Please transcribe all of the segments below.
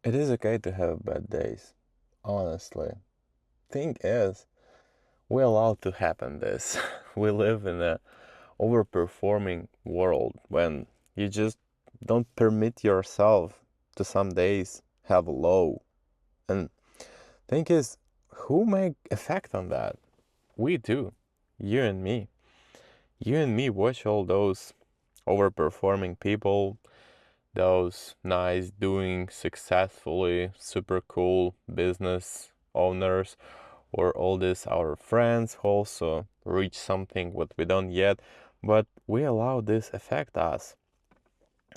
It is okay to have bad days, honestly. Thing is, we're allowed to happen this. We live in a overperforming world when you just don't permit yourself to some days have a low. And thing is, who make effect on that? We do. You and me. You and me watch all those overperforming people, those nice doing successfully super cool business owners, or all these our friends who also reach something what we don't yet, but we allow this affect us.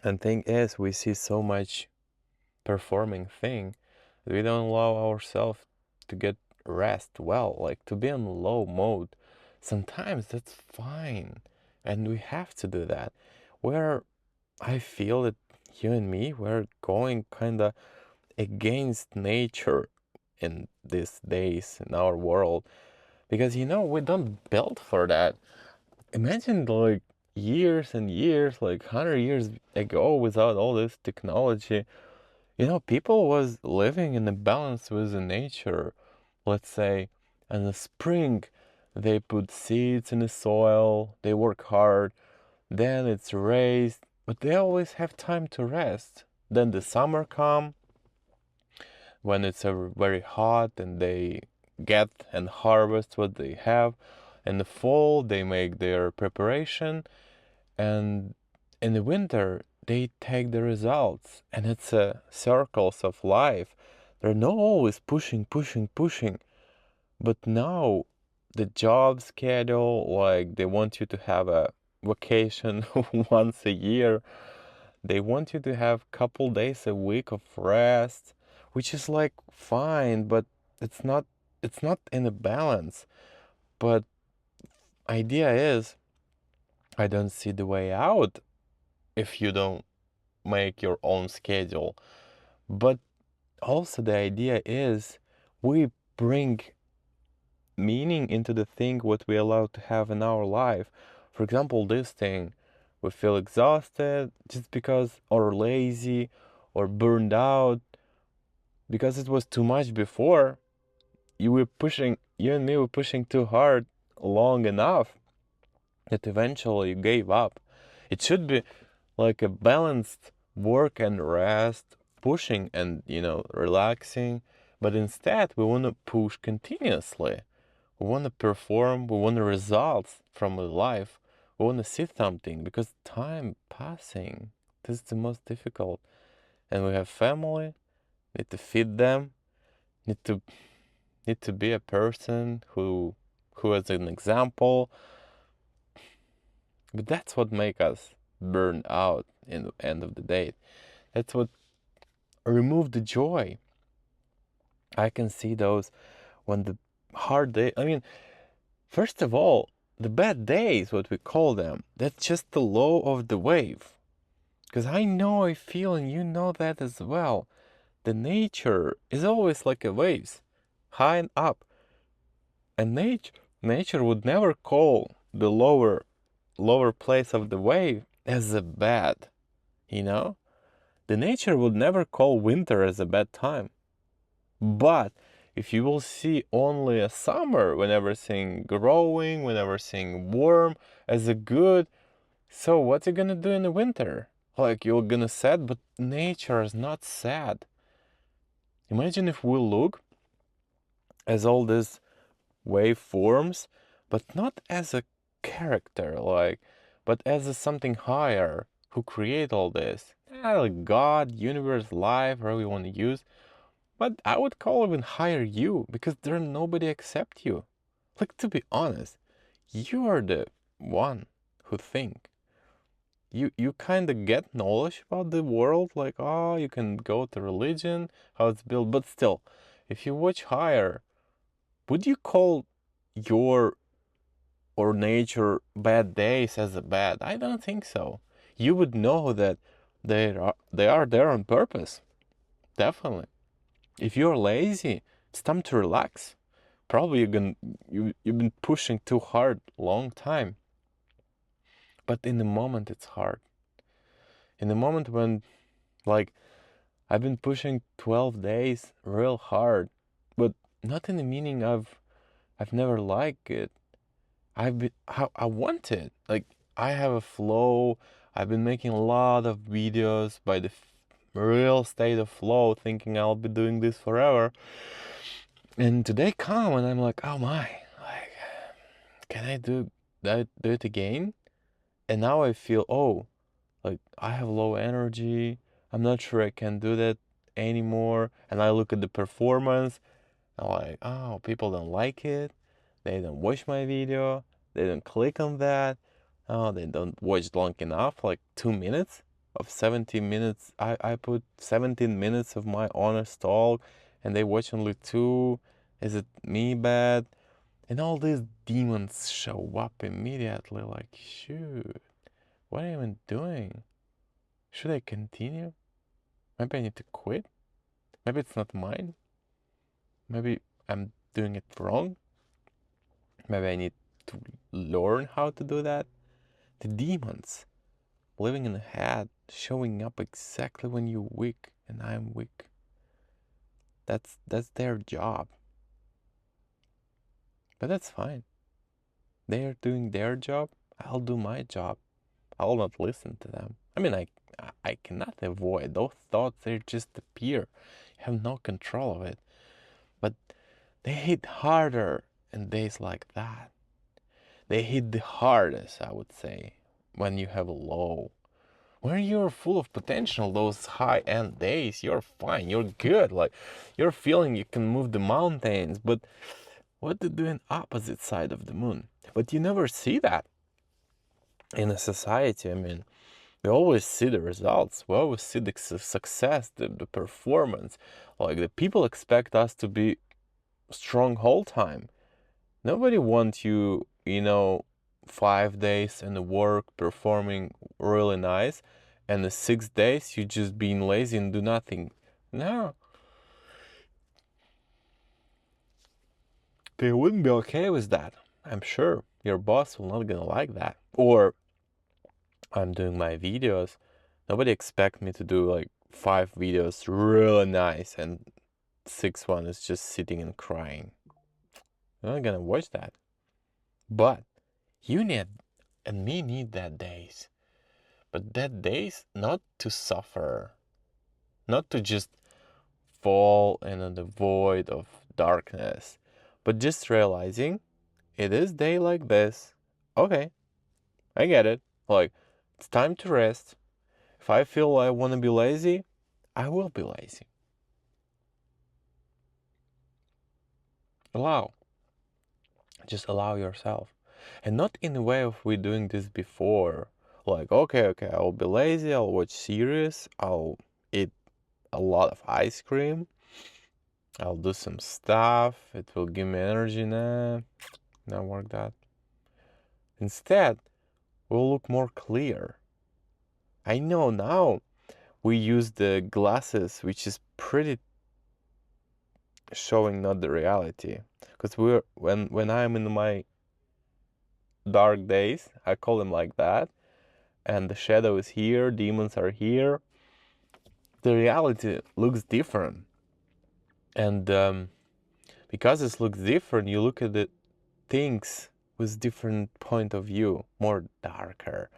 And thing is, we see so much performing thing that we don't allow ourselves to get rest well, like to be in low mode. Sometimes that's fine, and we have to do that. Where I feel that you and me, we're going kind of against nature in these days in our world because we don't build for that. Imagine like years and years, like 100 years ago, without all this technology, people was living in a balance with the nature. Let's say in the spring, they put seeds in the soil, they work hard, then it's raised, but they always have time to rest. Then the summer come when it's very hot and they get and harvest what they have. In the fall, they make their preparation, and in the winter, they take the results. And it's a circles of life. They're not always pushing, pushing, pushing. But now the job schedule, like they want you to have a vacation once a year. They want you to have couple days a week of rest, which is like fine, but it's not it's not in a balance. But idea is I don't see the way out if you don't make your own schedule. But also the idea is we bring meaning into the thing what we allow to have in our life. For example, this thing, we feel exhausted just because, or lazy, or burned out because it was too much before. You and me were pushing too hard long enough that eventually you gave up. It should be like a balanced work and rest, pushing and relaxing, but instead we want to push continuously. We want to perform, we want the results from the life. We want to see something because time passing. This is the most difficult. And we have family, need to feed them, need to be a person who is an example. But that's what make us burn out in the end of the day. That's what remove the joy. I can see those when the hard day. I mean, first of all, the bad days, what we call them, that's just the low of the wave. Because I feel, and you know that as well. The nature is always like a waves, high and up. And nature would never call the lower place of the wave as a bad, you know? The nature would never call winter as a bad time. But if you will see only a summer when everything growing, when everything warm as a good, so what you gonna do in the winter? Like you're gonna sad, but nature is not sad. Imagine if we look as all these waveforms, but not as a character, but as a something higher who create all this. Like God, universe, life, whatever you want to use. But I would call even higher you because there nobody except you. Like to be honest, you are the one who think. You kind of get knowledge about the world, like oh, you can go to religion, how it's built, but still, if you watch higher, would you call your or nature bad days as a bad? I don't think so. You would know that they are there on purpose. Definitely. If you're lazy, it's time to relax. Probably you've been pushing too hard long time. But in the moment it's hard. In the moment when like I've been pushing 12 days real hard, but not in the meaning of I've never liked it. I want it. Like I have a flow. I've been making a lot of videos by the real state of flow, thinking I'll be doing this forever. And today come and I'm like, oh my, like, can I do that? Do it again? And now I feel, oh, like I have low energy. I'm not sure I can do that anymore. And I look at the performance. I'm like, oh, people don't like it. They don't watch my video. They don't click on that. Oh, they don't watch long enough, like 2 minutes of 17 minutes. I put 17 minutes of my honest talk and they watch only two. Is it me bad? And all these demons show up immediately like, shoot, what am I even doing? Should I continue? Maybe I need to quit? Maybe it's not mine. Maybe I'm doing it wrong. Maybe I need to learn how to do that. The demons living in the head, showing up exactly when you're weak and I'm weak. That's their job. But that's fine. They are doing their job. I'll do my job. I'll not listen to them. I mean, I cannot avoid those thoughts. They just appear. You have no control of it. But they hit harder in days like that. They hit the hardest, I would say, when you have a low. When you're full of potential, those high-end days, you're fine, you're good. Like, you're feeling you can move the mountains. But what to do in opposite side of the moon? But you never see that in a society. I mean, we always see the results. We always see the success, the performance. Like, the people expect us to be strong whole time. Nobody wants you, 5 days in the work performing really nice, and the 6 days you just being lazy and do nothing. No, they wouldn't be okay with that. I'm sure your boss will not gonna like that. Or I'm doing my videos. Nobody expect me to do like 5 videos really nice and sixth one is just sitting and crying. I'm not gonna watch that. But you need and me need that days. But that days not to suffer, not to just fall in the void of darkness, but just realizing it is day like this. Okay, I get it. Like, it's time to rest. If I feel I want to be lazy, I will be lazy. Allow. Just allow yourself. And not in the way of we doing this before. Like, okay, I'll be lazy, I'll watch series, I'll eat a lot of ice cream, I'll do some stuff, it will give me energy. Nah, not work that. Instead, we'll look more clear. I know now we use the glasses, which is pretty showing not the reality. Because when I'm in my dark days, I call them like that, and the shadow is here, demons are here, the reality looks different. And because it looks different, you look at the things with different point of view, more darker,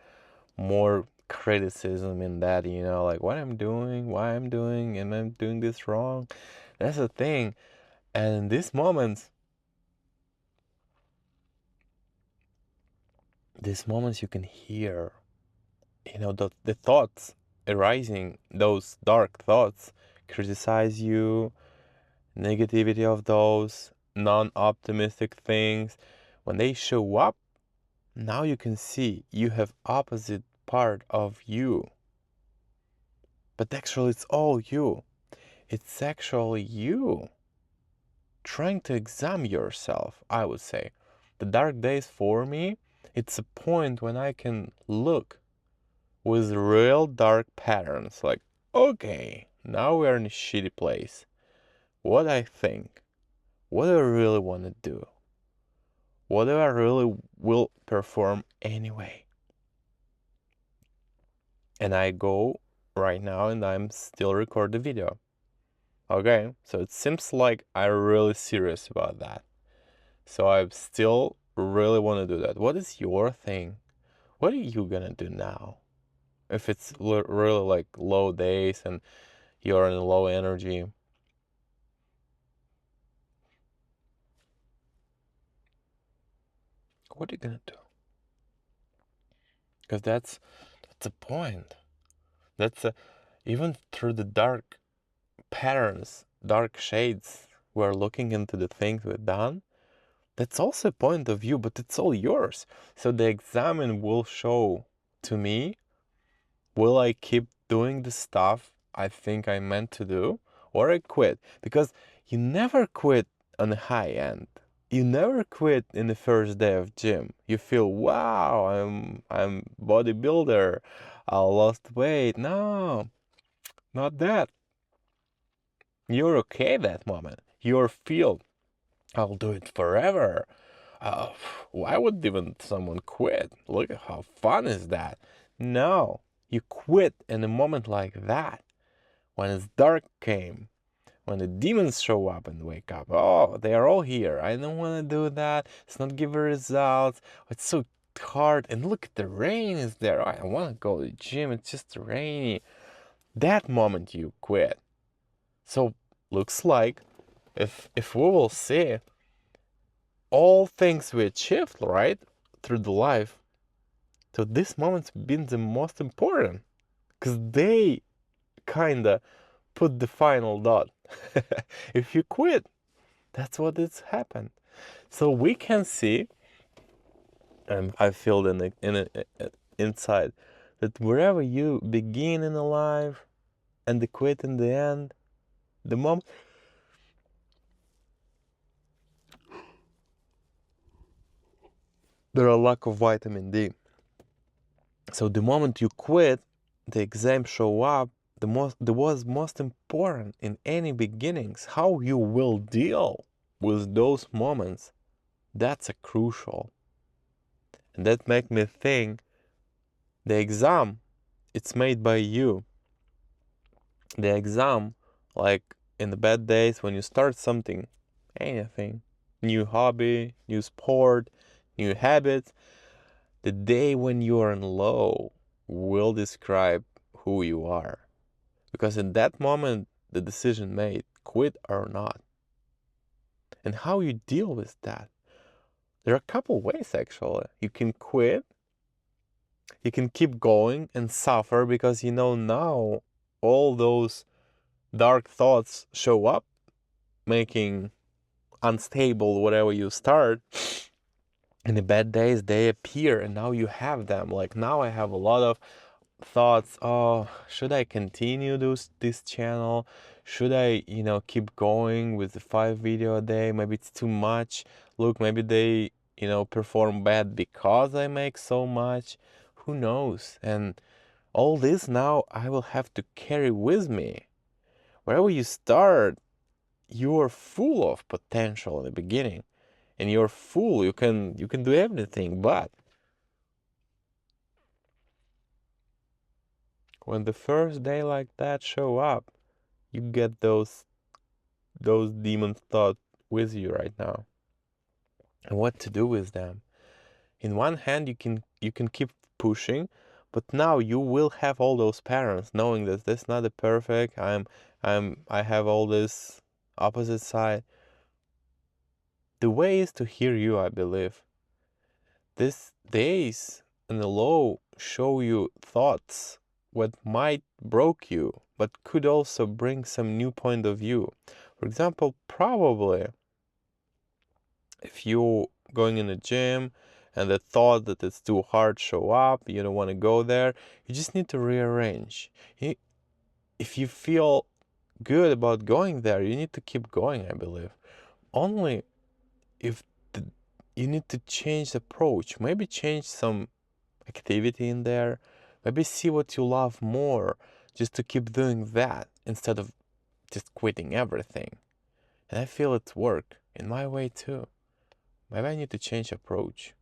more criticism in that, like what I'm doing, why I'm doing, and I'm doing this wrong. That's the thing. And in these moments you can hear, the thoughts arising, those dark thoughts, criticize you, negativity of those non-optimistic things. When they show up, now you can see you have opposite part of you. But actually it's all you. It's actually you trying to examine yourself, I would say. The dark days for me, it's a point when I can look with real dark patterns. Like, okay, now we're in a shitty place. What I think, what do I really want to do? What do I really will perform anyway? And I go right now and I'm still record the video. Okay, so it seems like I'm really serious about that. So I still really want to do that. What is your thing? What are you gonna do now? If it's really like low days and you're in low energy. What are you gonna do? Because that's the point. That's even through the dark patterns, dark shades, we're looking into the things we've done. That's also a point of view, but it's all yours. So the exam will show to me, will I keep doing the stuff I think I meant to do, or I quit? Because you never quit on the high end. You never quit in the first day of gym. You feel, wow, I'm bodybuilder, I lost weight. No, not that. You're okay that moment. You're feel, I'll do it forever. Why would even someone quit? Look at how fun is that. No, you quit in a moment like that, when it's dark came, when the demons show up and wake up. Oh, they are all here. I don't want to do that. It's not giving results. It's so hard. And look at the rain is there. I want to go to the gym. It's just rainy. That moment you quit. So looks like if we will see all things we achieved, right, through the life, so this moment's been the most important because they kinda put the final dot. If you quit, that's what it's happened. So we can see, and I feel inside, that wherever you begin in a life and the quit in the end, the moment there are lack of vitamin D. So the moment you quit, the exam show up, most important in any beginnings, how you will deal with those moments. That's a crucial. And that make me think the exam, it's made by you. The exam, like in the bad days when you start something, anything, new hobby, new sport, new habits, the day when you are in low will describe who you are. Because in that moment, the decision made, quit or not. And how you deal with that. There are a couple ways actually. You can quit, you can keep going and suffer because you know now all those dark thoughts show up, making unstable whatever you start. In the bad days, they appear and now you have them. Like now I have a lot of thoughts, oh, should I continue this channel? Should I, keep going with the 5 video a day? Maybe it's too much. Look, maybe they, perform bad because I make so much. Who knows? And all this now I will have to carry with me. Wherever you start, you're full of potential in the beginning. And you're full, you can do everything, but when the first day like that show up, you get those demon thoughts with you right now. And what to do with them? In one hand, you can keep pushing, but now you will have all those patterns, knowing that this is not a perfect. I have all this opposite side. The way is to hear you, I believe. These days in the low show you thoughts what might broke you, but could also bring some new point of view. For example, probably if you going in the gym and the thought that it's too hard show up, you don't want to go there, you just need to rearrange. If you feel good about going there, you need to keep going, I believe. Only if you need to change the approach, maybe change some activity in there, maybe see what you love more, just to keep doing that instead of just quitting everything. And I feel it's work in my way too. Maybe I need to change approach.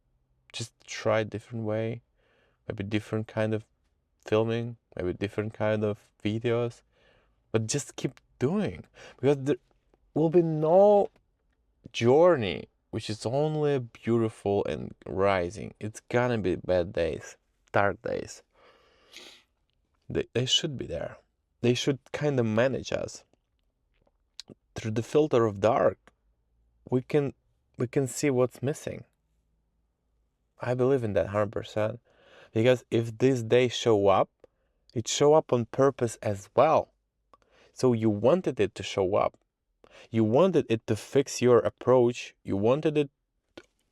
Just try a different way, maybe different kind of filming, maybe different kind of videos, but just keep doing, because there will be no journey which is only beautiful and rising. It's gonna be bad days, dark days. They should be there. They should kind of manage us through the filter of dark. We can see what's missing. I believe in that 100%, because if this day show up, it show up on purpose as well. So you wanted it to show up. You wanted it to fix your approach. You wanted it,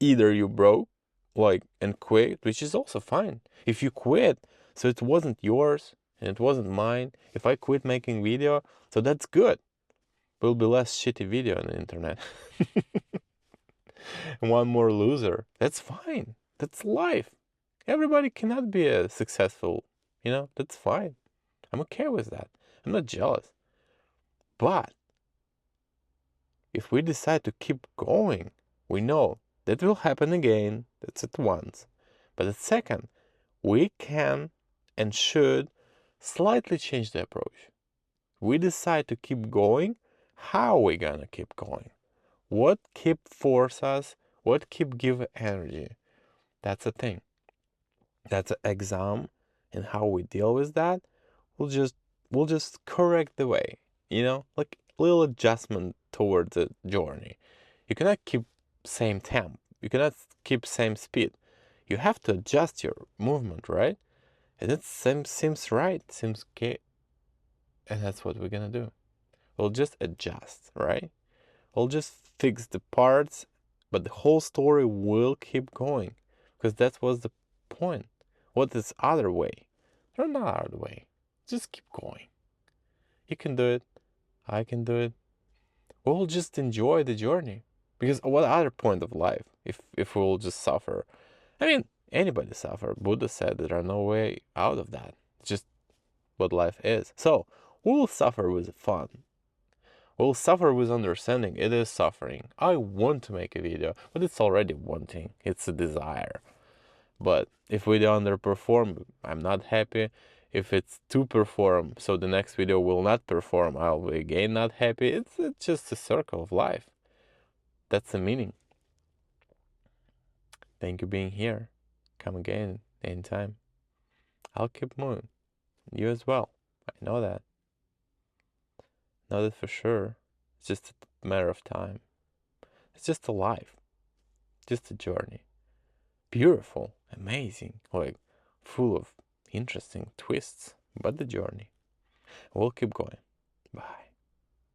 either you broke, like, and quit, which is also fine. If you quit, so it wasn't yours and it wasn't mine. If I quit making video, so that's good. Will be less shitty video on the internet. And one more loser. That's fine. That's life. Everybody cannot be a successful, that's fine. I'm okay with that. I'm not jealous. But if we decide to keep going, we know that will happen again. That's at once. But at second, we can and should slightly change the approach. We decide to keep going. How are we gonna keep going? What keep force us? What keep give energy? That's a thing. That's an exam, and how we deal with that, we'll just correct the way, like little adjustment towards the journey. You cannot keep same temp. You cannot keep same speed. You have to adjust your movement, right? And it seems right, seems okay. And that's what we're gonna do. We'll just adjust, right? We'll just fix the parts, but the whole story will keep going, because that was the point. What is other way? There's no other way. Just keep going. You can do it. I can do it. We'll just enjoy the journey. Because what other point of life if we'll just suffer? I mean, anybody suffer. Buddha said there are no way out of that. It's just what life is. So we'll suffer with fun. We'll suffer with understanding. It is suffering. I want to make a video, but it's already wanting. It's a desire. But if we underperform, I'm not happy. If it's to perform, so the next video will not perform, I'll be again not happy. It's just a circle of life. That's the meaning. Thank you being here. Come again anytime. I'll keep moving. You as well. I know that. Know that for sure. It's just a matter of time. It's just a life. Just a journey. Beautiful, amazing, like full of interesting twists, but the journey. We'll keep going. Bye.